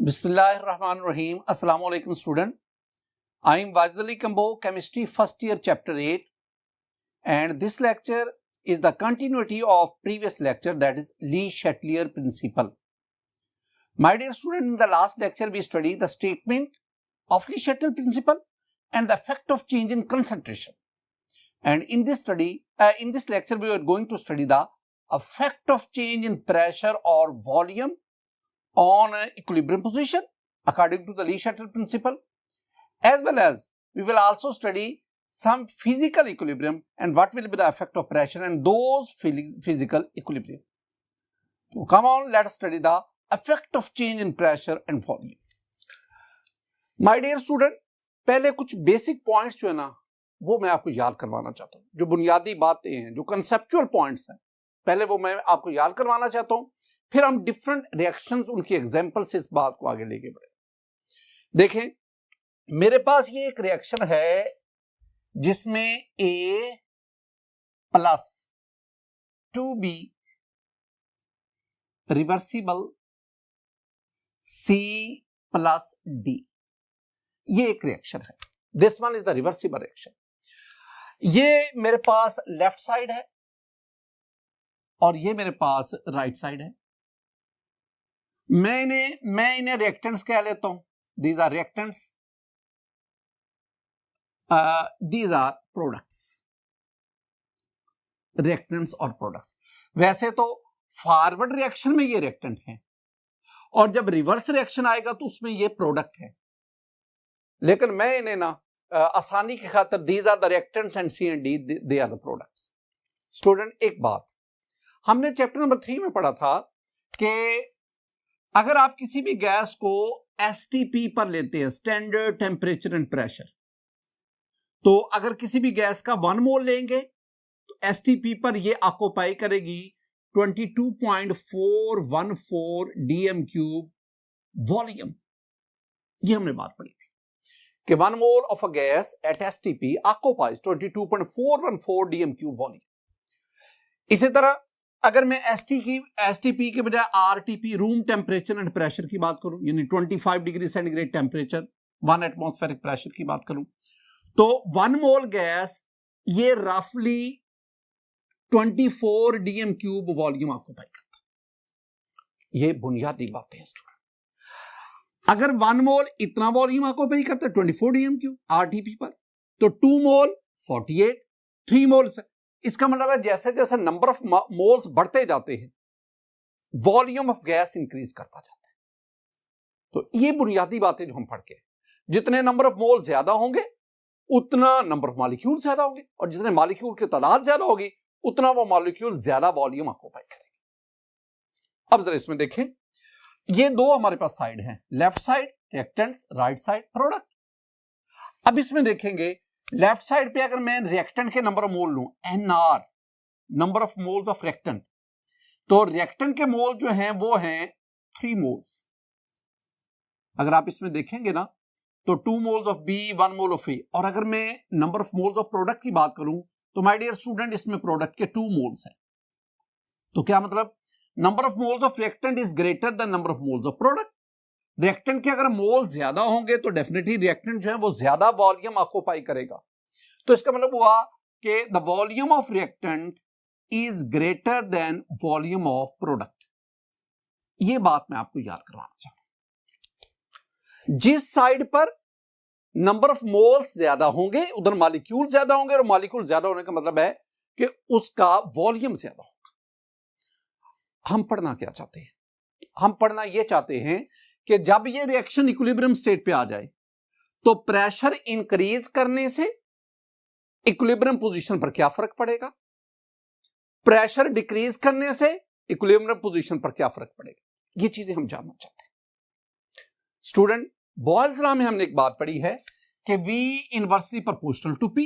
Bismillahirrahmanirrahim. Assalamu alaikum student. I am Wajid Ali Kambo, chemistry first year chapter 8, and this lecture is the continuity of previous lecture, that is Le Chatelier principle. My dear student, in the last lecture we studied the statement of Le Chatelier principle and the effect of change in concentration. And in this lecture we are going to study the effect of change in pressure or volume on equilibrium position according to the Le Chatelier principle, as well as we will also study some physical equilibrium and what will be the effect of pressure and those physical equilibrium. So come on, let us study the effect of change in pressure and volume. My dear student, पहले कुछ basic points जो है ना वो मैं आपको याद करवाना चाहता हूँ, जो बुनियादी बातें हैं, जो कंसेप्चुअल पॉइंट्स हैं, पहले वो मैं आपको याद करवाना चाहता हूँ, फिर हम डिफरेंट रिएक्शंस उनकी एग्जांपल से इस बात को आगे लेके बढ़े। देखें, मेरे पास ये एक रिएक्शन है जिसमें A plus 2B reversible C plus D, ये एक रिएक्शन है। This one is the reversible reaction. ये मेरे पास लेफ्ट साइड है और ये मेरे पास राइट साइड है। मैं इन्हें रिएक्टेंट्स कह लेता हूं। These are reactants, these are products. Reactants और प्रोडक्ट्स, वैसे तो फॉरवर्ड रिएक्शन में ये रिएक्टेंट है और जब रिवर्स रिएक्शन आएगा तो उसमें ये प्रोडक्ट है, लेकिन मैं इन्हें ना आसानी की खातिर these are the reactants and C and D they are the products. Student, एक बात हमने चैप्टर नंबर 3 में पढ़ा था कि अगर आप किसी भी गैस को एसटीपी पर लेते हैं, स्टैंडर्ड टेम्परेचर एंड प्रेशर, तो अगर किसी भी गैस का 1 मोल लेंगे तो एसटीपी पर ये ऑक्यूपाई करेगी 22.414 डीएम क्यूब वॉल्यूम। ये हमने बात पढ़ी थी कि 1 mole of a gas at STP occupies 22.414 DM cube volume. इसी तरह अगर मैं एसटीपी के बजाय RTP, room temperature and pressure की बात करूं, यानी 25 degree centigrade temperature, 1 atmospheric pressure की बात करूं, तो 1 मोल गैस ये रफली 24 डीएम क्यूब वॉल्यूम ऑक्यूपाई करता है। ये बुनियादी बातें हैं स्टूडेंट। अगर 1 मोल इतना वॉल्यूम ऑक्यूपाई करता है 24 डीएम क्यूब आरटीपी पर, तो 2 मोल 48, 3 मोल, इसका मतलब है जैसे जैसे नंबर ऑफ मोल्स बढ़ते जाते हैं वॉल्यूम ऑफ गैस इंक्रीज करता जाता है। तो ये बुनियादी बातें जो हम पढ़ के, जितने नंबर ऑफ मोल ज्यादा होंगे उतना नंबर ऑफ मॉलिक्यूल ज्यादा होंगे, और जितने मॉलिक्यूल की तादाद ज्यादा होगी उतना वो मॉलिक्यूल ज्यादा वॉल्यूम ऑक्यूपाई करेंगे। अब जरा इसमें देखें, ये दो हमारे पास साइड हैं, left side reactants, right side product. अब इसमें देखेंगे लेफ्ट साइड पे अगर मैं रिएक्टेंट के नंबर ऑफ मोल लूं, NR, number of moles of reactant, तो रिएक्टेंट के मोल जो हैं वो हैं 3 मोल्स। अगर आप इसमें देखेंगे ना तो 2 moles of B, 1 mole of A। और अगर मैं number of moles of product की बात करूं तो माय डियर स्टूडेंट इसमें प्रोडक्ट के 2 मोल्स हैं। तो क्या मतलब, number of moles of reactant is greater then number of moles of product. Reactant के अगर मोल ज्यादा होंगे तो डेफिनेटली रिएक्टेंट जो है वो ज्यादा वॉल्यूम ऑक्यूपाई करेगा। तो इसका मतलब हुआ कि the volume of reactant is greater than volume of product. ये बात मैं आपको याद करवाना चाहता हूं। जिस साइड पर नंबर ऑफ मोल्स ज्यादा होंगे उधर मॉलिक्यूल ज्यादा होंगे, और मॉलिक्यूल ज्यादा होने का मतलब है कि उसका वॉल्यूम ज्यादा होगा। हम पढ़ना क्या चाहते हैं? हम पढ़ना यह चाहते हैं कि जब ये रिएक्शन इक्विलिब्रियम स्टेट पे आ जाए तो प्रेशर इंक्रीज करने से इक्विलिब्रियम पोजीशन पर क्या फर्क पड़ेगा, प्रेशर डिक्रीज करने से इक्विलिब्रियम पोजीशन पर क्या फर्क पड़ेगा, ये चीजें हम जानना चाहते हैं। स्टूडेंट, बॉयल्स लॉ में हमने एक बात पढ़ी है कि V inversely proportional to P।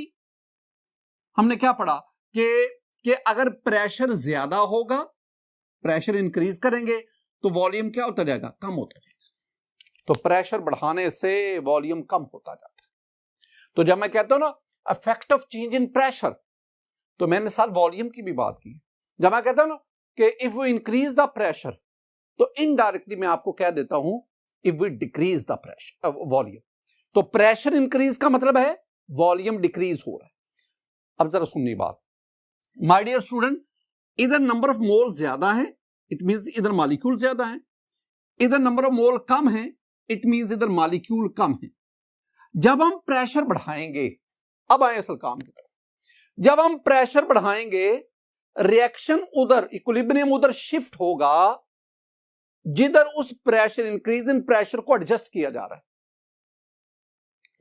हमने क्या पढ़ा कि अगर प्रेशर ज्यादा होगा, प्रेशर इंक्रीज करेंगे तो वॉल्यूम क्या होता जाएगा, कम होता जाएगा। तो प्रेशर बढ़ाने से वॉल्यूम कम होता जाता है। तो जब मैं कहता हूं ना effect of change in pressure, तो मैंने साथ वॉल्यूम की भी बात की। जब मैं कहता हूं ना कि if we increase the pressure, तो इनडायरेक्टली मैं आपको कह देता हूं if we decrease the pressure volume. तो प्रेशर इंक्रीज का मतलब है वॉल्यूम डिक्रीज हो रहा है। अब जरा सुननी बात, माय डियर स्टूडेंट, इधर नंबर ऑफ मोल ज्यादा है, इट मींस इधर मॉलिक्यूल ज्यादा है, इधर नंबर ऑफ मोल कम है, इट मींस इधर मॉलिक्यूल कम है। जब हम प्रेशर बढ़ाएंगे, अब आए असल काम की तरफ, जब हम प्रेशर बढ़ाएंगे रिएक्शन उधर, इक्विलिब्रियम उधर शिफ्ट होगा जिधर उस प्रेशर इंक्रीज इन प्रेशर को एडजस्ट किया जा रहा है।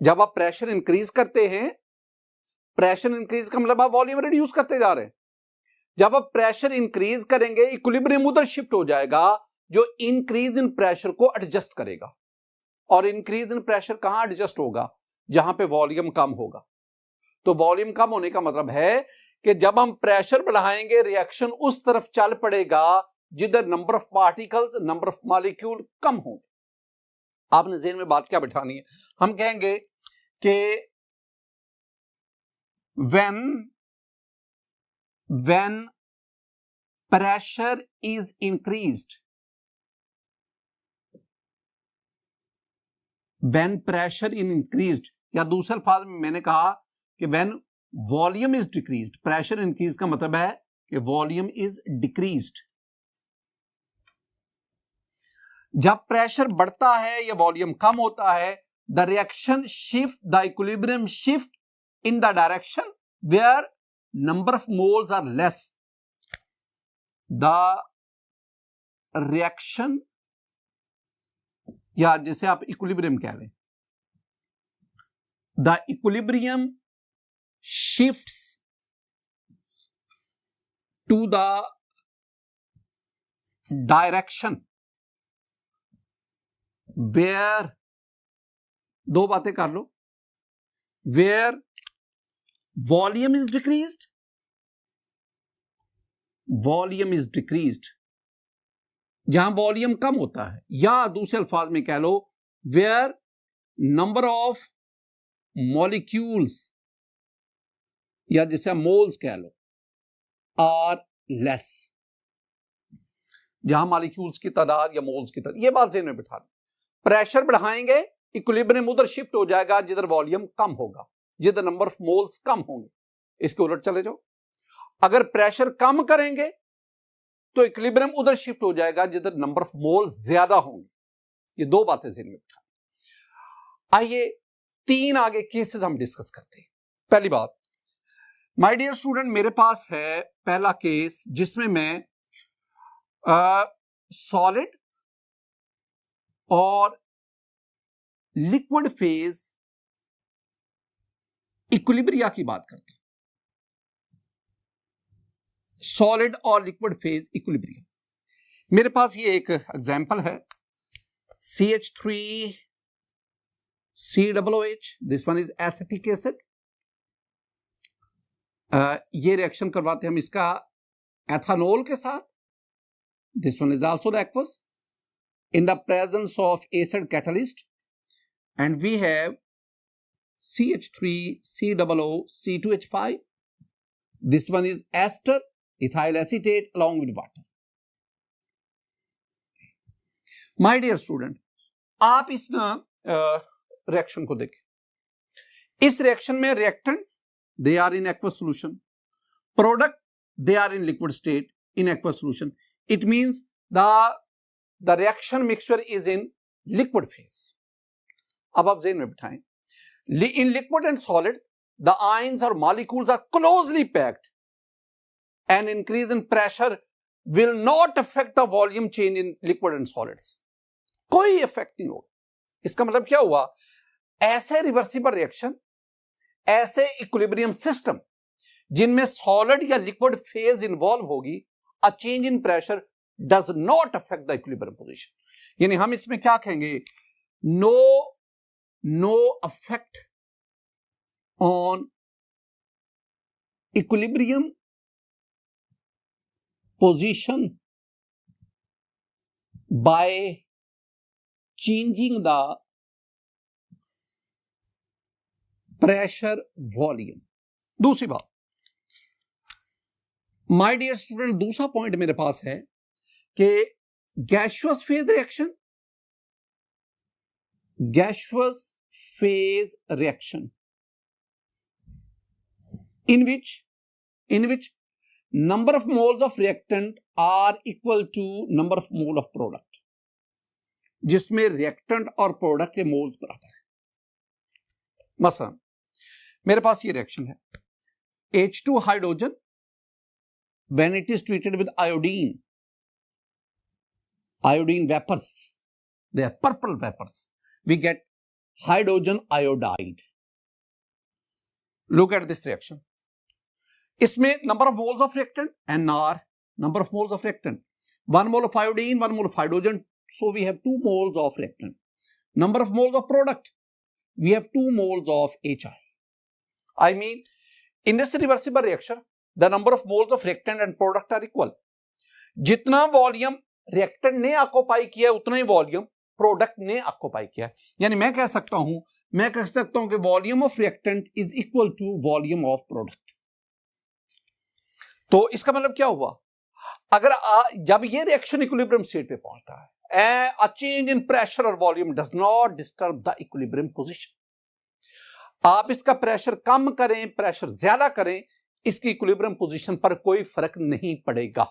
जब आप प्रेशर इंक्रीज करते हैं, प्रेशर इंक्रीज का मतलब आप वॉल्यूम रिड्यूस करते जा रहे हैं। जब आप प्रेशर इंक्रीज करेंगे इक्विलिब्रियम उधर शिफ्ट हो जाएगा जो इंक्रीज इन प्रेशर को एडजस्ट करेगा। और इंक्रीज इन प्रेशर कहां एडजस्ट होगा? जहां पे वॉल्यूम कम होगा। तो वॉल्यूम कम होने का मतलब है कि जब हम प्रेशर बढ़ाएंगे रिएक्शन उस तरफ चल पड़ेगा जिधर number of particles, number of molecule कम होंगे। आपने ज़हन में बात क्या बिठानी है? हम कहेंगे कि when pressure is increased, when pressure is increased, या दूसरे अल्फाज में मैंने कहा कि when volume is decreased, pressure increase का मतलब है कि volume is decreased। जब प्रेशर बढ़ता है या वॉल्यूम कम होता है, the reaction shift, the equilibrium shift in the direction where number of moles are less. The reaction, या जिसे आप इक्विलिब्रियम कह लें, the equilibrium shifts to the direction where, दो बातें कर लो, where volume is decreased, volume is decreased, जहां वॉल्यूम कम होता है, या दूसरे अल्फाज में कह लो वेयर नंबर ऑफ मॉलिक्यूल्स, या जिसे मोल्स कह लो, आर लेस, जहां मॉलिक्यूल्स की तादाद या मोल्स की तादाद। यह बात ज़हन में बिठा लो। प्रेशर बढ़ाएंगे इक्विलिब्रियम उधर शिफ्ट हो जाएगा जिधर वॉल्यूम कम होगा, जिधर नंबर ऑफ मोल्स कम होंगे। इसके उलट चले जाओ, अगर प्रेशर कम करेंगे तो इक्विलिब्रियम उधर शिफ्ट हो जाएगा जिधर नंबर ऑफ मोल ज्यादा होंगे। ये दो बातें ज़हन में बिठा। आइए तीन आगे केसेस हम डिस्कस करते हैं। पहली बात, माय डियर स्टूडेंट, मेरे पास है पहला केस जिसमें मैं सॉलिड और लिक्विड फेज इक्विलिब्रिया की बात करते हैं। सॉलिड और लिक्विड फेज इक्विलिब्रिया, मेरे पास ये एक एग्जांपल है, CH3 COOH, this one is acetic acid. ये रिएक्शन करवाते हम इसका एथानॉल के साथ, this one is also the aqueous in the presence of acid catalyst, and we have CH3 COO C2H5, this one is ester ethyl acetate along with water। my dear student, आप इस reaction को देखें। इस reaction में reactant they are in aqueous solution, product they are in liquid state in aqueous solution. It means the reaction mixture is in liquid phase। अब आप ज़हन में बिठाएं, in liquid and solid the ions or molecules are closely packed and increase in pressure will not affect the volume change in liquid and solids। कोई effect नहीं होगा। इसका मतलब क्या हुआ? ऐसे रिवर्सिबल रिएक्शन, ऐसे इक्विलिब्रियम सिस्टम जिनमें सॉलिड या लिक्विड फेज इन्वॉल्व होगी, अ change in pressure does not affect the equilibrium position। यानी हम इसमें क्या कहेंगे? no effect on equilibrium position by changing the pressure volume। दूसरी बात, माय डियर स्टूडेंट, दूसरा पॉइंट मेरे पास है कि gaseous phase reaction gaseous phase reaction in which number of moles of reactant are equal to number of mole of product, जिसमें reactant और product के moles बराबर है। मसलन मेरे पास ये reaction है, H2 hydrogen when it is treated with iodine vapors, they are purple vapors, we get hydrogen iodide. Look at this reaction. इसमें number of moles of reactant, NR, number of moles of reactant, 1 mole of iodine, 1 mole of hydrogen, so we have 2 moles of reactant. Number of moles of product, we have 2 moles of HI. I mean, in this reversible reaction, the number of moles of reactant and product are equal. जितना volume reactant ने occupy किया उतना ही volume product ने occupy किया। यानी मैं कह सकता हूं कि volume of reactant is equal to volume of product. तो इसका मतलब क्या हुआ, अगर जब ये रिएक्शन इक्विलिब्रियम स्टेट पे पहुंचता है, a change in pressure or volume does not disturb the equilibrium position. आप इसका प्रेशर कम करें, प्रेशर ज्यादा करें, इसकी इक्विलिब्रियम पोजीशन पर कोई फर्क नहीं पड़ेगा।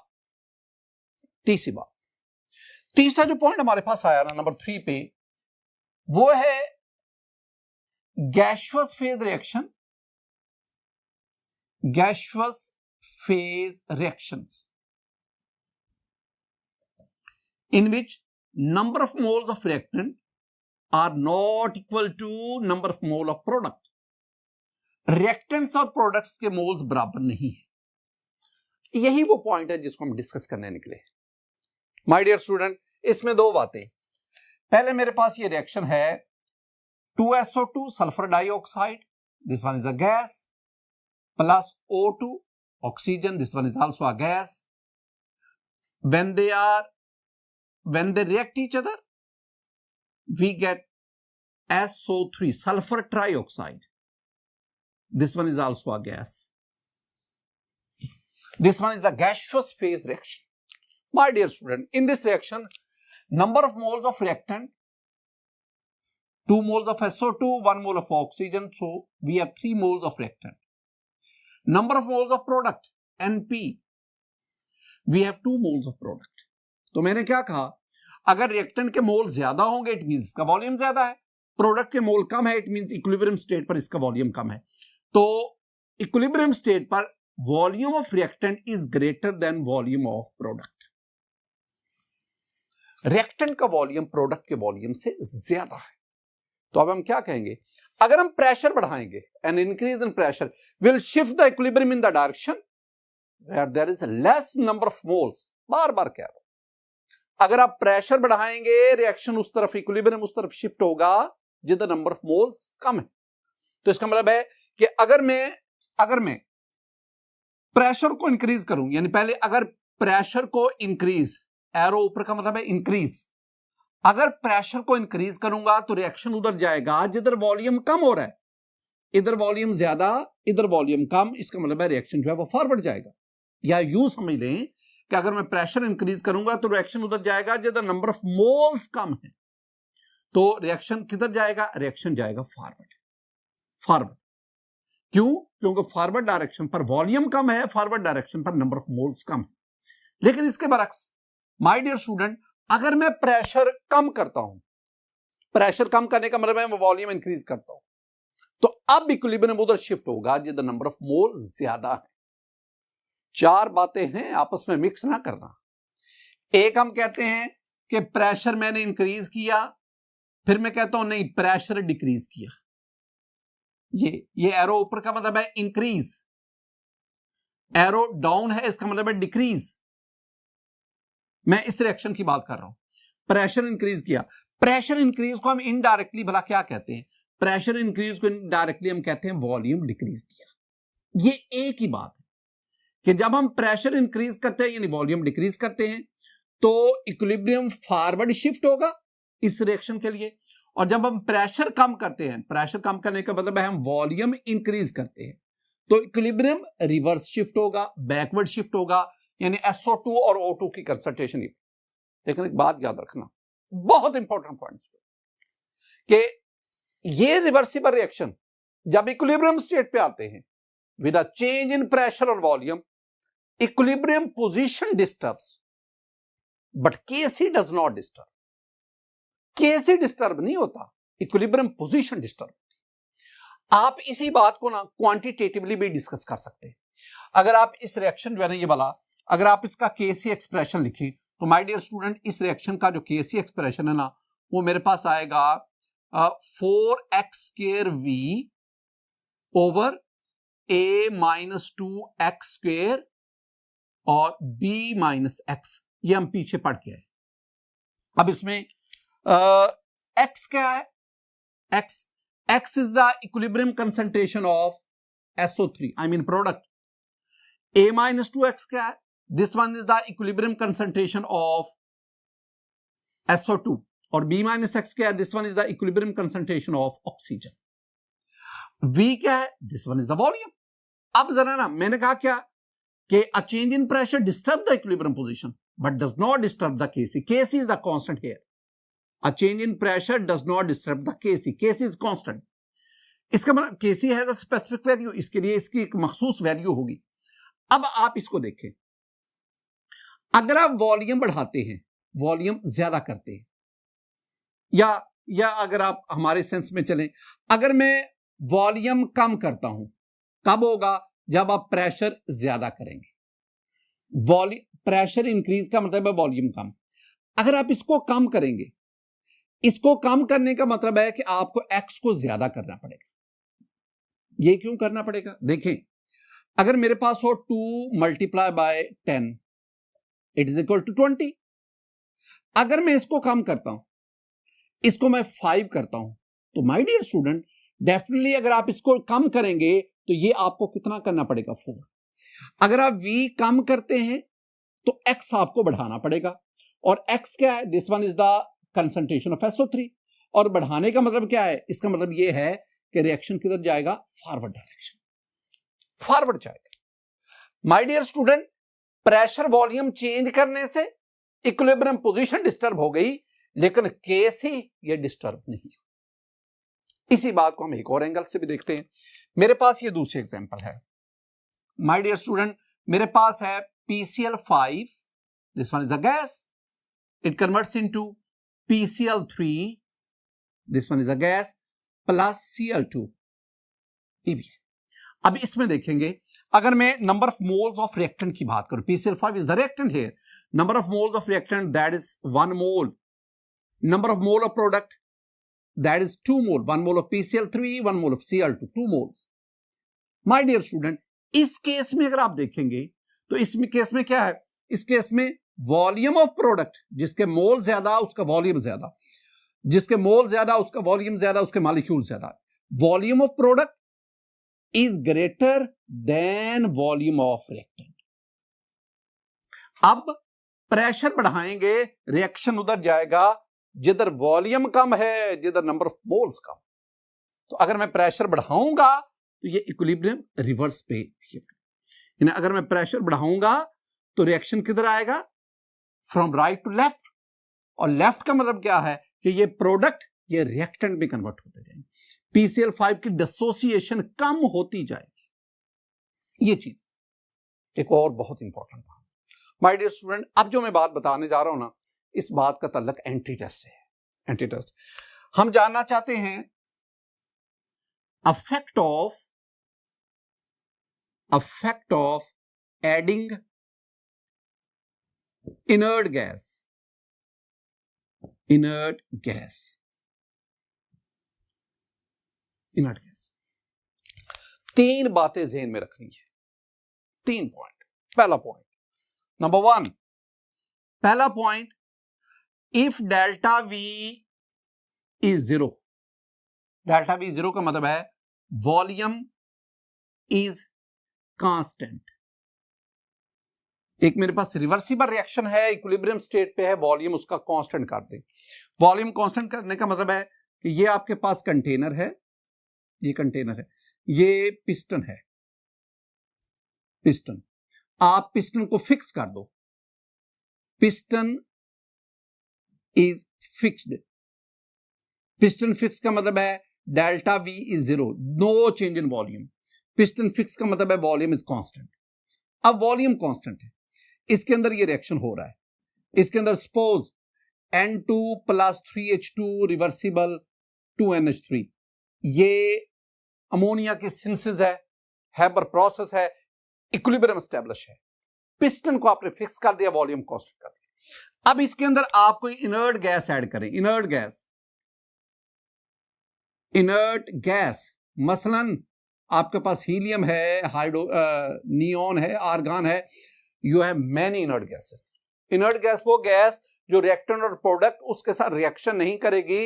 तीसरी बात, तीसरा जो पॉइंट हमारे पास आया ना नंबर 3 पे, वो है gaseous phase reaction, gaseous phase reactions in which number of moles of reactant are not equal to number of mole of product. Reactants और प्रोडक्ट्स के मोल्स बराबर नहीं है। यही वो पॉइंट है जिसको हम डिस्कस करने निकले। माय डियर स्टूडेंट, इसमें दो बातें। पहले मेरे पास ये रिएक्शन है 2SO2 sulphur dioxide, this one is a gas, plus O2 oxygen, this one is also a gas. when they react each other, we get SO3 sulfur trioxide. This one is also a gas. This one is the gaseous phase reaction. My dear student, in this reaction, number of moles of reactant, 2 moles of SO2, 1 mole of oxygen, so we have 3 moles of reactant. Number of moles of product, NP, we have 2 moles of product. तो मैंने क्या कहा, अगर reactant के मोल ज्यादा होंगे it means इसका volume ज्यादा है, प्रोडक्ट के मोल कम है इट मींस इक्विलिब्रियम स्टेट पर इसका वॉल्यूम कम है। तो इक्विलिब्रियम स्टेट पर volume of reactant is greater than volume of product. Reactant का वॉल्यूम प्रोडक्ट के वॉल्यूम से ज्यादा है। तो अब हम क्या कहेंगे, अगर हम प्रेशर बढ़ाएंगे, an increase in pressure will shift the equilibrium in the direction where there is less number of moles. बार बार कह रहा हूं, अगर आप प्रेशर बढ़ाएंगे रिएक्शन उस तरफ, इक्विलिब्रियम उस तरफ शिफ्ट होगा जिधर नंबर ऑफ मोल्स कम है। तो इसका मतलब है कि अगर मैं प्रेशर को इंक्रीज करूं, यानी पहले अगर प्रेशर को इंक्रीज, एरो ऊपर का मतलब है इंक्रीज, अगर प्रेशर को इंक्रीज करूंगा तो रिएक्शन उधर जाएगा जिधर वॉल्यूम कम हो रहा है। इधर वॉल्यूम ज्यादा, इधर वॉल्यूम कम, इसका मतलब है रिएक्शन जो है वो फॉरवर्ड जाएगा। या यूं समझ लें कि अगर मैं प्रेशर इंक्रीज करूंगा तो रिएक्शन उधर जाएगा जिधर नंबर ऑफ मोल्स कम है। तो रिएक्शन किधर जाएगा, रिएक्शन जाएगा फॉरवर्ड। क्यों? क्योंकि फॉरवर्ड डायरेक्शन पर वॉल्यूम कम है, फॉरवर्ड डायरेक्शन पर नंबर ऑफ मोल्स कम है। लेकिन इसके बरक्स माय डियर स्टूडेंट, अगर मैं प्रेशर कम करता हूं, प्रेशर कम करने का मतलब है मैं वॉल्यूम इंक्रीज करता हूं, तो अब इक्विलिब्रियम उधर शिफ्ट होगा जिधर नंबर ऑफ मोल ज्यादा है। 4 बातें हैं, आपस में मिक्स ना करना। एक हम कहते हैं कि प्रेशर मैंने इंक्रीज किया, फिर मैं कहता हूं नहीं प्रेशर डिक्रीज किया। ये एरो ऊपर का मतलब है इंक्रीज, एरो डाउन है इसका मतलब है डिक्रीज। मैं इस रिएक्शन की बात कर रहा हूं, प्रेशर इंक्रीज किया। प्रेशर इंक्रीज को हम इनडायरेक्टली भला क्या कहते हैं, प्रेशर इंक्रीज को इनडायरेक्टली हम कहते हैं वॉल्यूम डिक्रीज किया। ये एक ही बात है कि जब हम प्रेशर इंक्रीज करते हैं यानी वॉल्यूम डिक्रीज करते हैं तो इक्विलिब्रियम फॉरवर्ड शिफ्ट होगा इस रिएक्शन के लिए, और जब हम प्रेशर कम करते हैं, प्रेशर कम करने का मतलब है हम वॉल्यूम इंक्रीज करते हैं, तो इक्विलिब्रियम रिवर्स शिफ्ट होगा, बैकवर्ड शिफ्ट होगा, यानी SO2 और O2 की कंसंट्रेशन। लेकिन एक बात याद रखना, बहुत इंपॉर्टेंट पॉइंट, कि ये रिवर्सिबल रिएक्शन जब इक्विलिब्रियम स्टेट पे आते हैं with a change in pressure और volume, equilibrium position disturbs but KC does not disturb. KC disturb नहीं होता, इक्विलिब्रियम पोजीशन डिस्टर्ब होती। आप इसी बात को ना क्वांटिटेटिवली भी डिस्कस कर सकते हैं। अगर आप इस रिएक्शन जो है ना ये वाला, अगर आप इसका केसी एक्सप्रेशन लिखें तो माय डियर स्टूडेंट, इस रिएक्शन का जो केसी एक्सप्रेशन है ना वो मेरे पास आएगा 4x² v over a minus 2x² और b माइनस x। ये हम पीछे पढ़ के आए। अब इसमें x क्या है? x is the equilibrium concentration of SO3, I mean product. a minus 2x क्या है? This one is the equilibrium concentration of SO2 और b माइनस x क्या है? This one is the equilibrium concentration of oxygen. v क्या है? This one is the volume. अब जरा ना मैंने कहा क्या कि a change in pressure disturb the equilibrium position but does not disturb the Kc. Kc is the constant here. A change in pressure does not disturb the Kc. Kc is constant. इसका मतलब Kc है specific value, इसके लिए इसकी एक मखसूस value होगी। अब आप इसको देखें, अगर आप वॉल्यूम बढ़ाते हैं, वॉल्यूम ज्यादा करते हैं, या अगर आप हमारे सेंस में चलें, अगर मैं वॉल्यूम कम करता हूं, कब होगा? जब आप प्रेशर ज्यादा करेंगे। प्रेशर इंक्रीज का मतलब है वॉल्यूम कम। अगर आप इसको कम करेंगे, इसको कम करने का मतलब है कि आपको एक्स को ज्यादा करना पड़ेगा। ये क्यों करना पड़ेगा? देखें, अगर मेरे पास हो 2 multiply by 10 it is equal to 20। अगर मैं इसको कम करता हूं, इसको मैं 5 करता हूं, तो माय डियर स्टूडेंट डेफिनेटली अगर आप इसको कम करेंगे तो ये आपको कितना करना पड़ेगा? 4। अगर आप v कम करते हैं तो x आपको बढ़ाना पड़ेगा, और x क्या है? This one is the concentration of SO3। और बढ़ाने का मतलब क्या है? इसका मतलब ये है कि रिएक्शन किधर जाएगा? फॉरवर्ड डायरेक्शन, फॉरवर्ड जाएगा। My dear student, pressure volume change करने से इक्विलिब्रियम पोजीशन डिस्टर्ब हो गई, लेकिन केसी ये डिस्टर्ब नहीं। इसी बात को हम एक और एंगल से भी देखते हैं। मेरे पास ये दूसरी एग्जांपल है। माय डियर स्टूडेंट, मेरे पास है PCl5, this one is a gas, it converts into PCl3, this one is a gas, plus Cl2, ये भी है। अब इसमें देखेंगे, अगर मैं number of moles of reactant की बात करूं, PCl5 is the reactant here, number of moles of reactant that is 1 mole, number of mole of product that is 2 mole, 1 mole of PCl3, 1 mole of Cl2, 2 moles. My dear student, इस case में अगर आप देखेंगे तो इसमें case में क्या है? इस केस में वॉल्यूम ऑफ प्रोडक्ट, जिसके मोल ज्यादा उसका वॉल्यूम ज्यादा, जिसके मोल ज्यादा उसका वॉल्यूम ज्यादा, उसके मॉलिक्यूल ज्यादा। Volume of product is greater than volume of reactant. अब प्रेशर बढ़ाएंगे, रिएक्शन उधर जाएगा जिधर वॉल्यूम कम है, जिधर नंबर ऑफ मोल्स कम। तो अगर मैं प्रेशर बढ़ाऊंगा तो ये इक्विलिब्रियम रिवर्स पे शिफ्ट, यानी अगर मैं प्रेशर बढ़ाऊंगा तो रिएक्शन किधर आएगा? From right to left. और लेफ्ट का मतलब क्या है कि ये प्रोडक्ट ये रिएक्टेंट में कन्वर्ट होते जाएंगे, PCl5 की डिसोसिएशन कम होती जाएगी। ये चीज एक और बहुत इंपॉर्टेंट बात। माय डियर स्टूडेंट, अब जो मैं बात बताने जा रहा हूं ना, इस बात का ताल्लुक एंटी टेस्ट से है। एंटी टेस्ट हम जानना चाहते हैं affect of adding inert gas 3 बातें ज़हन में रखनी है, 3 पॉइंट। पहला पॉइंट, नंबर 1, पहला point, if delta V is 0, delta V 0 का मतलब है वॉल्यूम इज कांस्टेंट। एक मेरे पास रिवर्सिबल रिएक्शन है, इक्विलिब्रियम स्टेट पे है, वॉल्यूम उसका कांस्टेंट कर दे। वॉल्यूम कांस्टेंट करने का मतलब है कि ये आपके पास कंटेनर है, ये कंटेनर है, ये पिस्टन है, पिस्टन, आप पिस्टन को फिक्स कर दो, piston is fixed, piston fix का मतलब है delta V is 0, no change in volume. Piston fix का मतलब है वॉल्यूम इज कांस्टेंट। अब वॉल्यूम कांस्टेंट है, इसके अंदर ये रिएक्शन हो रहा है, इसके अंदर suppose N2 plus 3H2 reversible 2NH3, ये अमोनिया की सिंथेसिस है, हैबर प्रोसेस है, इक्विलिब्रियम एस्टेब्लिश है। पिस्टन को आपने फिक्स कर दिया, वॉल्यूम कांस्टेंट कर दिया। अब इसके अंदर आप कोई इनर्ट गैस ऐड करें, इनर्ट गैस मसलन आपके पास हीलियम है, नियोन है, आर्गन है, you have many inert gases. Inert gas वो गैस जो रिएक्टेंट और प्रोडक्ट उसके साथ रिएक्शन नहीं करेगी,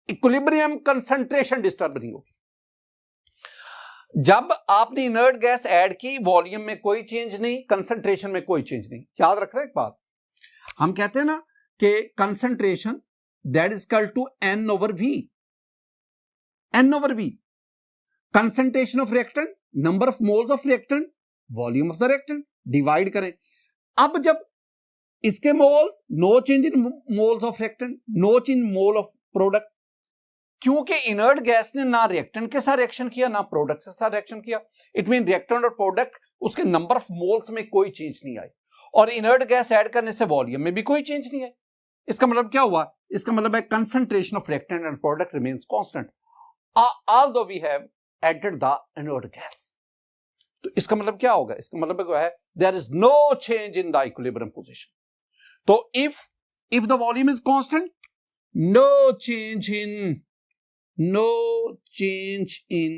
इक्विलिब्रियम कंसंट्रेशन डिस्टर्ब नहीं होगी। जब आपने इनर्ट गैस ऐड की, वॉल्यूम में कोई चेंज नहीं, कंसंट्रेशन में कोई चेंज नहीं। याद रख रहे हैं एक बात, हम कहते हैं ना कि concentration that is equal to N over V। N over V, concentration of reactant, number of moles of reactant, volume of the reactant, divide करें। अब जब इसके moles, no change in moles of reactant, no change in mole of product, क्योंकि inert gas ने ना reactant के साथ reaction किया ना प्रोडक्ट के साथ रिएक्शन किया। इट मीन रिएक्टेंट और प्रोडक्ट उसके नंबर ऑफ मोल्स में कोई चेंज नहीं आई, और इनर्ट गैस ऐड करने से वॉल्यूम में भी कोई चेंज नहीं आई। इसका मतलब क्या हुआ? इसका मतलब है concentration of reactant and product remains constant although we have added the inert gas। तो इसका मतलब क्या होगा? इसका मतलब क्या है? there is no change in the equilibrium position। तो if the volume is constant, no change in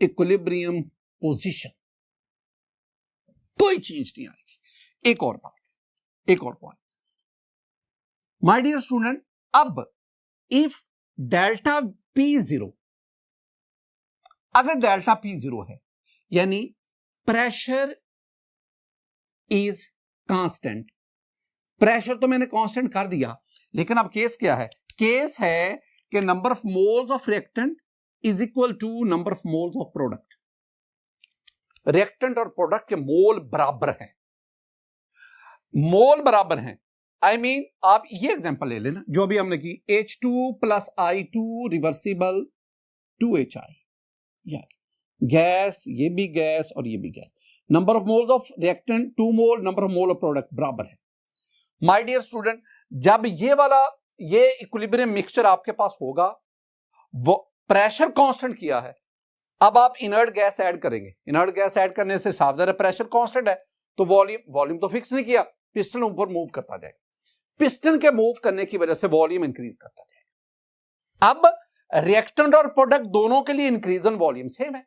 equilibrium position, कोई चेंज नहीं आएगी। एक और पॉइंट माय डियर स्टूडेंट, अब इफ डेल्टा P0, अगर डेल्टा P0 है यानी प्रेशर इज कांस्टेंट। प्रेशर तो मैंने कांस्टेंट कर दिया, लेकिन अब केस क्या है? केस है कि number of moles of reactant is equal to number of moles of product. Reactant और प्रोडक्ट के मोल बराबर हैं, मोल बराबर हैं। आई मीन आप ये एग्जांपल ले लेना जो अभी हमने की, H2 plus I2 reversible 2HI, यार गैस, ये भी गैस और ये भी gas, number of moles of reactant 2 mole, number of mole of product बराबर है। माय डियर स्टूडेंट, जब ये इक्विलिब्रियम मिक्सचर आपके पास होगा, वो प्रेशर कांस्टेंट किया है, अब आप इनर्ट गैस ऐड करेंगे। इनर्ट गैस ऐड करने से साफ ज़ाहिर है प्रेशर कांस्टेंट है, तो वॉल्यूम तो फिक्स नहीं किया, पिस्टन ऊपर मूव करता जाएगा। पिस्टन के मूव करने की वजह से वॉल्यूम इंक्रीज करता जाएगा। अब रिएक्टेंट और प्रोडक्ट दोनों के लिए इंक्रीज इन वॉल्यूम सेम है।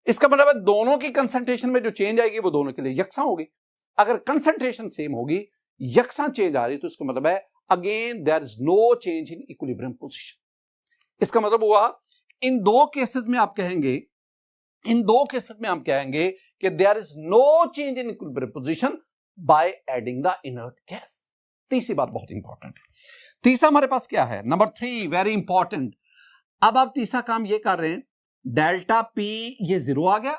इसका मतलब है दोनों की कंसंट्रेशन में जो चेंज आएगी वो दोनों के लिए यकसा होगी। अगर कंसंट्रेशन सेम होगी, यकसा चेंज आ रही, तो इसका मतलब है again there is no change in equilibrium position. इसका मतलब हुआ इन दो केसेस में आप कहेंगे कि there is no change in equilibrium position by adding the inert gas. तीसरी बात बहुत इंपॉर्टेंट है। तीसरा हमारे पास क्या है? Number 3, very important. अब आप तीसरा काम ये कर रहे हैं, डेल्टा P ये 0 आ गया।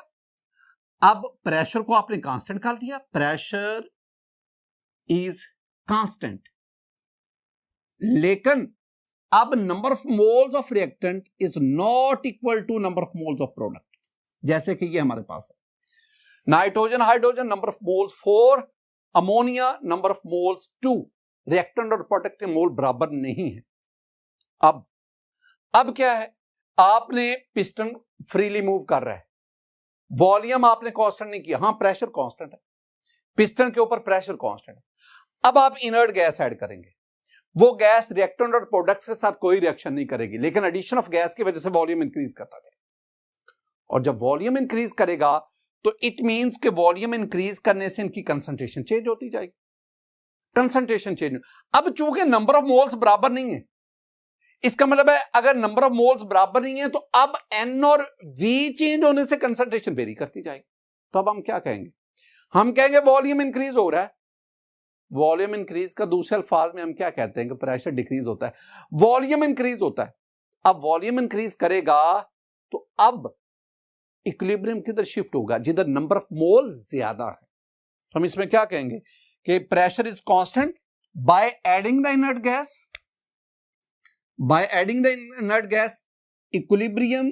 अब प्रेशर को आपने कांस्टेंट कर दिया, प्रेशर इज कांस्टेंट, लेकिन अब number of moles of reactant is not equal to number of moles of product. जैसे कि ये हमारे पास है, nitrogen hydrogen number of moles 4, ammonia number of moles 2, reactant और प्रोडक्ट के मोल बराबर नहीं है। अब क्या है? आपने पिस्टन फ्रीली मूव कर रहा है, वॉल्यूम आपने कांस्टेंट नहीं किया, हां प्रेशर कांस्टेंट है, पिस्टन के ऊपर प्रेशर कांस्टेंट है। अब आप इनर्ट गैस ऐड करेंगे, वो गैस रिएक्टेंट और प्रोडक्ट्स के साथ कोई रिएक्शन नहीं करेगी, लेकिन एडिशन ऑफ गैस की वजह से वॉल्यूम इंक्रीज करता जाएगा। और जब वॉल्यूम इंक्रीज करेगा तो इट मींस कि वॉल्यूम इंक्रीज करने से इनकी कंसंट्रेशन चेंज होती जाएगी, कंसंट्रेशन चेंज। अब चूंकि नंबर ऑफ मोल्स बराबर नहीं है, इसका मतलब है अगर नंबर ऑफ मोल्स बराबर नहीं है तो अब N और V चेंज होने से कंसंट्रेशन वेरी करती जाएगी। तो अब हम क्या कहेंगे? हम कहेंगे वॉल्यूम इंक्रीज हो रहा है। वॉल्यूम इंक्रीज का दूसरे अल्फाज में हम क्या कहते हैं कि प्रेशर डिक्रीज होता है, वॉल्यूम इंक्रीज होता है। अब वॉल्यूम इंक्रीज करेगा तो अब इक्विलिब्रियम किधर शिफ्ट होगा? जिधर नंबर ऑफ मोल ज्यादा है। तो हम इसमें क्या कहेंगे कि pressure is constant bye adding the inert gas, bye adding the inert gas equilibrium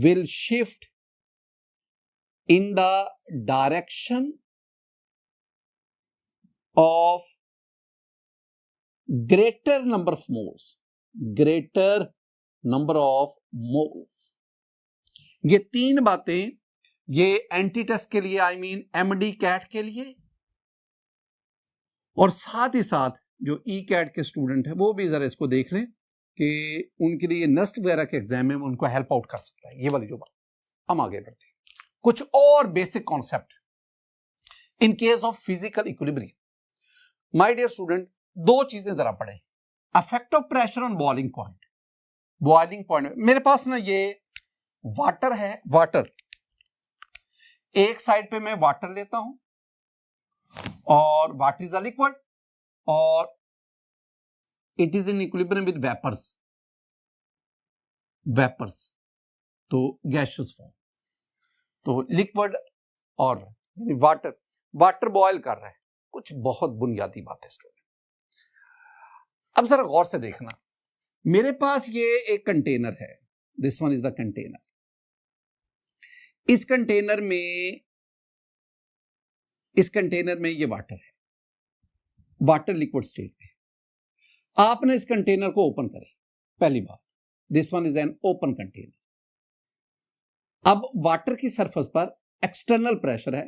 will shift in the direction of greater number of moles. ये तीन बातें, ये एंटी टेस्ट के लिए, आई मीन एमडी कैट के लिए, और साथ ही साथ जो ई कैट के स्टूडेंट है वो भी जरा इसको देख लें कि उनके लिए नेस्ट वगैरह के एग्जाम में उनको हेल्प आउट कर सकता है ये वाली जो बात। हम आगे बढ़ते हैं, कुछ और basic concept in case of physical equilibrium. My dear student, दो चीजें जरा पढ़ें। Effect of pressure on boiling point मेरे पास ना ये वाटर है, वाटर एक साइड पे मैं वाटर लेता हूं और वाटर इज अ लिक्विड और it is in equilibrium with vapours, तो गैसियस फॉर्म। तो लिक्विड और वाटर बॉयल कर रहा है, कुछ बहुत बुनियादी बात है स्टूडेंट। अब जरा गौर से देखना, मेरे पास ये एक कंटेनर है, this one is the container. इस कंटेनर में ये वाटर है, वाटर लिक्विड स्टेट में। आपने इस कंटेनर को ओपन करें, पहली बात, this one is an open container. अब वाटर की सरफेस पर एक्सटर्नल प्रेशर है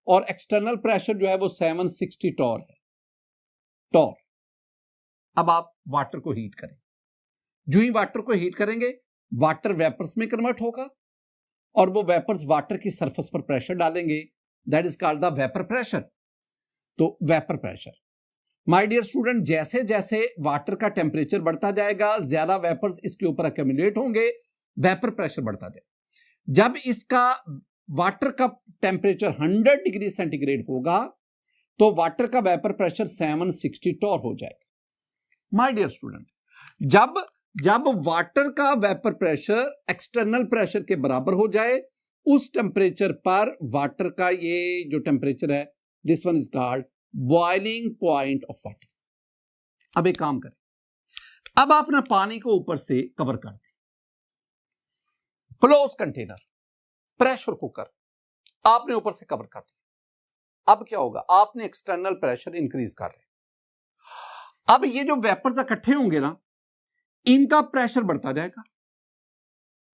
और एक्सटर्नल प्रेशर जो है वो 760 टॉर है, टॉर। अब आप वाटर को हीट करें, जो ही वाटर को हीट करेंगे वाटर वेपर्स में कन्वर्ट होगा और वो वेपर्स वाटर की सरफेस पर प्रेशर डालेंगे, that is called the vapour pressure. तो vapour pressure, my dear student, जैसे जैसे वाटर का टेम्परेचर बढ़ता जाएगा ज्यादा वेपर्स इसके ऊपर अक्यूमुलेट होंगे, वेपर प्रेशर बढ़ता जाएगा। जब इसका वाटर का टेम्परेचर 100 डिग्री सेंटीग्रेड होगा तो वाटर का वेपर प्रेशर 760 टॉर हो जाएगा। माय डियर स्टूडेंट, जब वाटर का वेपर प्रेशर एक्सटर्नल प्रेशर के बराबर हो जाए, उस टेम्परेचर पर वाटर का ये जो टेम्परेचर है, this one is called boiling point of water. अब एक काम करें, अब आपने पानी को ऊपर से कवर कर दिया, क्लोज कंटेनर, प्रेशर कुकर आपने ऊपर से कवर कर दिया। अब क्या होगा, आपने एक्सटर्नल प्रेशर इंक्रीज कर रहे हैं। अब ये जो वेपर्स इकट्ठे होंगे ना, इनका प्रेशर बढ़ता जाएगा।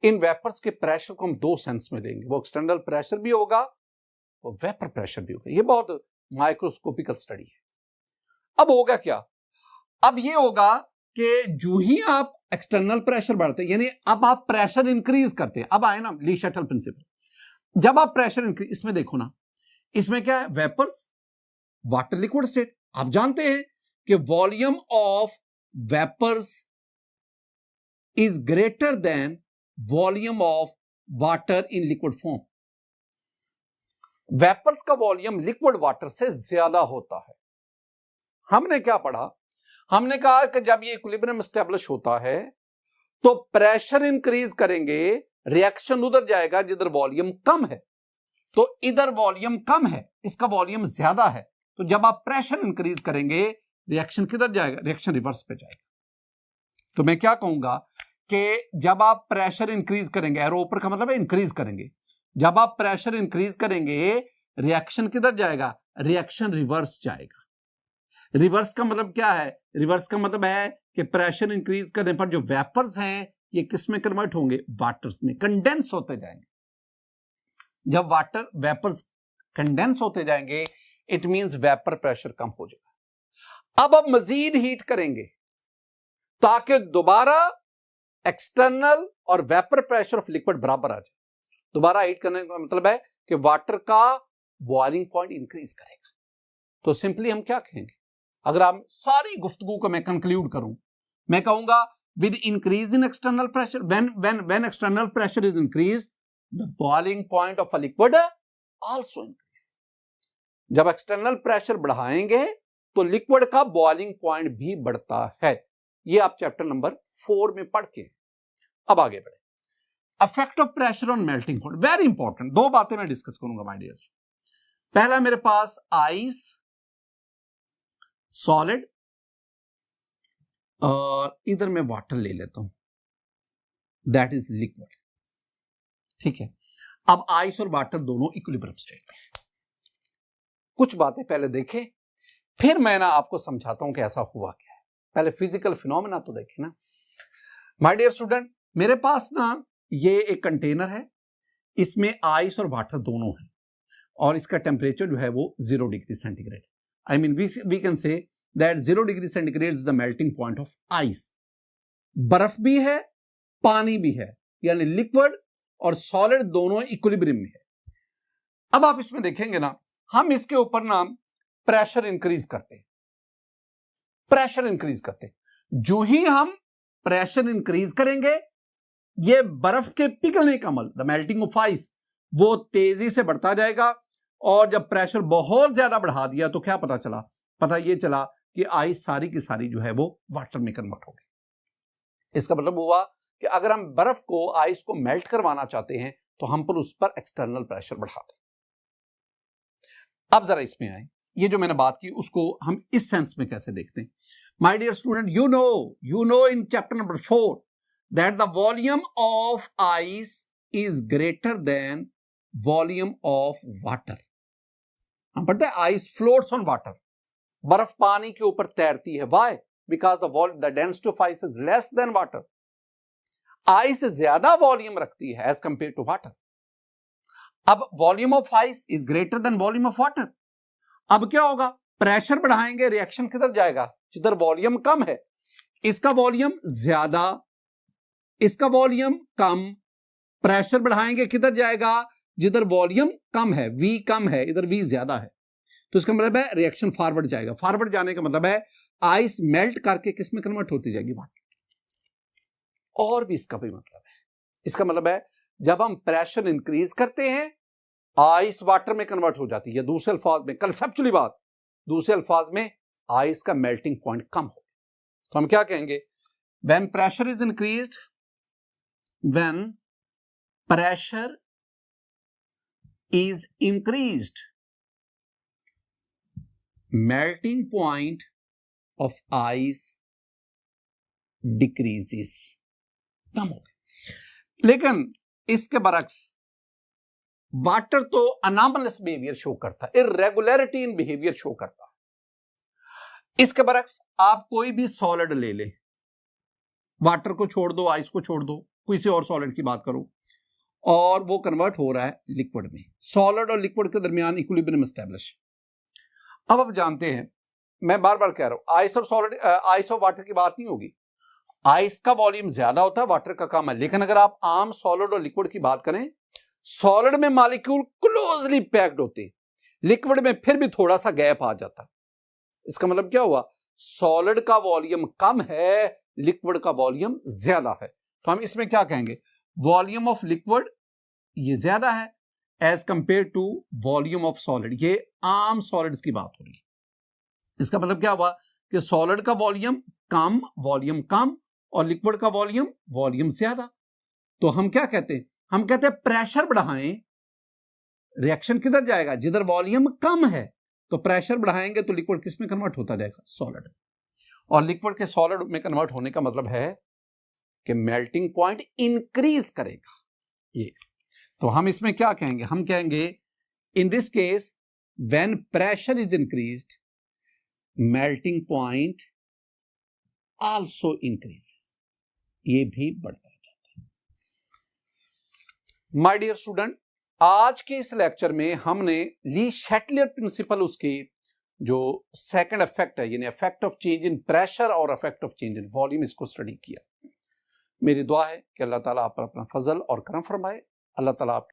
इन वेपर्स के प्रेशर को हम दो सेंस में लेंगे, वो एक्सटर्नल प्रेशर भी होगा, वो वेपर प्रेशर भी होगा। ये बहुत माइक्रोस्कोपिकल स्टडी है। अब होगा क्या, अब ये होगा कि जो ही आप एक्सटर्नल प्रेशर बढ़ते हैं, यानी अब आप प्रेशर इंक्रीज करते हैं। अब आए ना ली शटल प्रिंसिपल, जब आप प्रेशर इंक्रीज, इसमें देखो ना, इसमें क्या है, वेपर्स, वाटर लिक्विड स्टेट। आप जानते हैं कि volume of vapours is greater than volume of water in liquid form. Vapours का वॉल्यूम लिक्विड वाटर से ज्यादा होता है। हमने क्या पढ़ा, हमने कहा कि जब ये इक्विलिब्रियम एस्टेब्लिश होता है तो प्रेशर इंक्रीज करेंगे, रिएक्शन उधर जाएगा जिधर वॉल्यूम कम है। तो इधर वॉल्यूम कम है, इसका वॉल्यूम ज्यादा है, तो जब आप प्रेशर इंक्रीज करेंगे रिएक्शन किधर जाएगा, रिएक्शन रिवर्स पे जाएगा। तो मैं क्या कहूंगा कि जब आप प्रेशर इंक्रीज करेंगे, एरो ऊपर का मतलब है इंक्रीज करेंगे, जब आप प्रेशर इंक्रीज करेंगे रिएक्शन किधर जाएगा, रिएक्शन रिवर्स जाएगा। रिवर्स का मतलब क्या है, रिवर्स का मतलब है कि प्रेशर इंक्रीज करने पर जो वेपर्स हैं ये किस में कन्वर्ट होंगे, वाटर्स में, कंडेंस होते जाएंगे। जब वाटर वेपर्स कंडेंस होते जाएंगे इट मींस वेपर प्रेशर कम हो जाएगा। अब आप मजीद हीट करेंगे ताकि दोबारा एक्सटर्नल और वेपर प्रेशर ऑफ लिक्विड बराबर आ जाए। दोबारा हीट करने का मतलब है कि वाटर का बॉइलिंग पॉइंट इंक्रीज करेगा। तो सिंपली हम क्या कहेंगे, अगर आप सारी गुफ्तगू को मैं कंक्लूड करूं, मैं कहूंगा with increase in external pressure, when external pressure is increase the boiling point of a liquid also increase. जब एक्सटर्नल प्रेशर बढ़ाएंगे तो लिक्विड का बॉइलिंग पॉइंट भी बढ़ता है। ये आप चैप्टर नंबर 4 में पढ़ के। अब आगे बढ़े, effect of pressure on melting point, very important. दो बातें मैं डिस्कस करूंगा माय डियर। पहला, मेरे पास आइस सॉलिड और इधर मैं वाटर ले लेता हूं, दैट इज लिक्विड। ठीक है, अब आइस और वाटर दोनों इक्विलिब्रियम स्टेट में है। कुछ बातें पहले देखें, फिर मैं ना आपको समझाता हूं कि ऐसा हुआ क्या है। पहले फिजिकल फिनोमेना तो देखें ना। माय डियर स्टूडेंट, मेरे पास ना ये एक कंटेनर है, इसमें आइस और वाटर दोनों है और इसका टेम्परेचर जो है वो 0 degree centigrade. I mean we can say that 0 degree centigrade is the melting point of ice. बर्फ भी है, पानी भी है, यानी लिक्विड और सॉलिड दोनों इक्विलिब्रियम में है। अब आप इसमें देखेंगे ना, हम इसके ऊपर ना प्रेशर इंक्रीज करते हैं, प्रेशर इंक्रीज करते हैं। जो ही हम प्रेशर इंक्रीज करेंगे, ये बर्फ के पिघलने का अमल, द मेल्टिंग ऑफ आइस, वो तेजी से बढ़ता जाएगा। और जब प्रेशर बहुत ज्यादा बढ़ा दिया तो क्या पता चला? पता ये चला कि आइस सारी की सारी जो है वो वाटर में कन्वर्ट हो गई। इसका मतलब हुआ कि अगर हम बर्फ को, आइस को मेल्ट करवाना चाहते हैं तो हम पर उस पर एक्सटर्नल प्रेशर बढ़ाते हैं। अब जरा इसमें आए, ये जो मैंने बात की उसको हम इस सेंस में कैसे देखते हैं। My dear student, you know in chapter number 4 that the volume of ice is greater than volume of water. हम पढ़ते हैं आइस फ्लोट्स ऑन वाटर, बर्फ पानी के ऊपर तैरती है। Why? Because the density of ice is less than water. Ice ज्यादा वॉल्यूम रखती है एज कंपेयर टू वाटर। अब volume of ice is greater than volume of water. अब क्या होगा? प्रेशर बढ़ाएंगे, रिएक्शन किधर जाएगा? जिधर वॉल्यूम कम है। इसका वॉल्यूम ज्यादा, इसका वॉल्यूम कम, प्रेशर बढ़ाएंगे किधर जाएगा? जिधर वॉल्यूम कम है, V कम है, इधर V ज्यादा है। तो इसका मतलब है रिएक्शन फॉरवर्ड जाएगा। फॉरवर्ड जाने का मतलब है आइस मेल्ट करके किस में कन्वर्ट होती जाएगी? वाटर। और भी इसका भी मतलब है, इसका मतलब है जब हम प्रेशर इंक्रीज करते हैं, आइस वाटर में कन्वर्ट हो जाती है। दूसरे अल्फाज में, कंसेप्चुअली बात, दूसरे अल्फाज में आइस का मेल्टिंग पॉइंट कम हो। तो हम क्या कहेंगे? When pressure is increased, when pressure is increased, melting point of ice decreases, कम हो गया। लेकिन इसके बरक्स वाटर तो अनॉमलस बिहेवियर शो करता है, इरेगुलरिटी इन बिहेवियर शो करता है। इसके बरक्स आप कोई भी सॉलिड ले ले, वाटर को छोड़ दो, आइस को छोड़ दो, किसी और सॉलिड की बात करो, और वो कन्वर्ट हो रहा है लिक्विड में। सॉलिड और लिक्विड के दरमियान इक्विलिब्रियम एस्टैब्लिश। अब आप जानते हैं, मैं बार बार कह रहा हूं, आइस और सॉलिड, आइस और वाटर की बात नहीं होगी। आइस का वॉल्यूम ज्यादा होता है, वाटर का कम है। लेकिन अगर आप आम सॉलिड और लिक्विड की बात करें, सॉलिड में मॉलिक्यूल क्लोजली पैक्ड होते हैं, लिक्विड में फिर भी थोड़ा सा गैप आ जाता है। इसका मतलब क्या हुआ? सॉलिड का वॉल्यूम कम है, लिक्विड का वॉल्यूम ज्यादा है। तो हम इसमें क्या कहेंगे? वॉल्यूम ऑफ लिक्विड ये ज्यादा है as compare to volume of solid. ये आम सॉलिड्स की बात हो रही है। इसका मतलब क्या हुआ कि सॉलिड का वॉल्यूम कम और लिक्विड का वॉल्यूम ज्यादा। तो हम क्या कहते हैं? हम कहते हैं प्रेशर बढ़ाएं, रिएक्शन किधर जाएगा? जिधर वॉल्यूम कम है। तो प्रेशर बढ़ाएंगे तो लिक्विड किस में कन्वर्ट होता जाएगा? सॉलिड। और लिक्विड के सॉलिड में कन्वर्ट होने का मतलब है कि मेल्टिंग पॉइंट इंक्रीज करेगा। ये तो हम इसमें क्या कहेंगे? हम कहेंगे in this case when pressure is increased, melting point also increases, ये भी बढ़ता जाता है। माय डियर स्टूडेंट, आज के इस लेक्चर में हमने ली शैटलियर प्रिंसिपल, उसके जो सेकंड इफेक्ट है, यानी effect of change in pressure और effect of change in volume, इसको स्टडी किया। मेरी दुआ है कि अल्लाह ताला आप पर अपना फजल और करम फरमाए। अल्लाह ताला आप